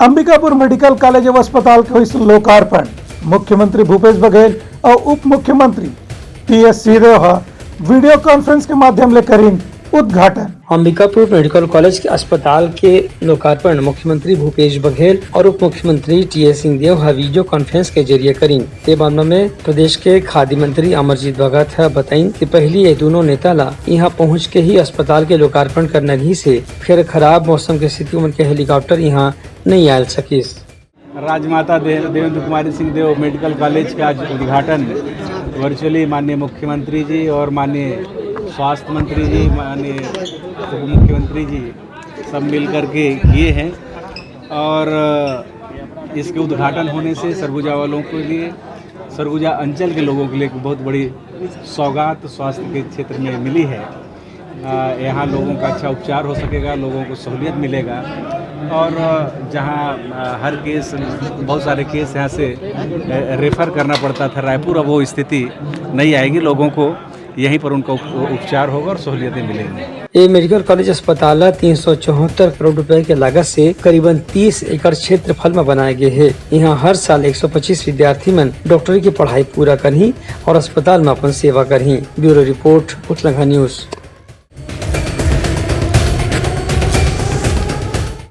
Ambikapur medical college एवं अस्पताल के हुई लोकार्पण। मुख्यमंत्री भूपेश बघेल और उप मुख्यमंत्री टीएस सिंहदेव वीडियो कॉन्फ्रेंस के माध्यम से करें उद्घाटन। अंबिकापुर मेडिकल कॉलेज के अस्पताल के लोकार्पण मुख्यमंत्री भूपेश बघेल और उप मुख्यमंत्री टीएस सिंहदेव वीडियो कॉन्फ्रेंस के जरिए करें। ये मामला में प्रदेश के खाद्य मंत्री अमरजीत भगत बताइन कि पहली ये दोनों नेता ला यहाँ पहुँच के ही अस्पताल के लोकार्पण करने ही से फिर खराब मौसम के स्थिति में के हेलीकॉप्टर यहाँ नहीं आयल सकिस। राजमाता देवेंद्र कुमारी सिंहदेव मेडिकल कॉलेज का आज उद्घाटन वर्चुअली माननीय मुख्यमंत्री जी और माननीय स्वास्थ्य मंत्री जी, माननीय उप मुख्यमंत्री जी सब मिल कर के किए हैं। और इसके उद्घाटन होने से सरगुजा वालों के लिए, सरगुजा अंचल के लोगों के लिए बहुत बड़ी सौगात स्वास्थ्य के क्षेत्र में मिली है। यहाँ लोगों का अच्छा उपचार हो सकेगा, लोगों को सहूलियत मिलेगा और जहाँ हर केस, बहुत सारे केस यहाँ से रेफ़र करना पड़ता था रायपुर, अब वो स्थिति नहीं आएगी। लोगों को यहीं पर उनका उपचार होगा और सहूलियतें मिलेंगी। ये मेडिकल कॉलेज अस्पताल 374 करोड़ रुपए के लागत से करीबन 30 एकड़ क्षेत्रफल में बनाए गए हैं। यहाँ हर साल 125 विद्यार्थी मन डॉक्टरी की पढ़ाई पूरा करही और अस्पताल में अपन सेवा करही। ब्यूरो रिपोर्ट, उतलंघा न्यूज।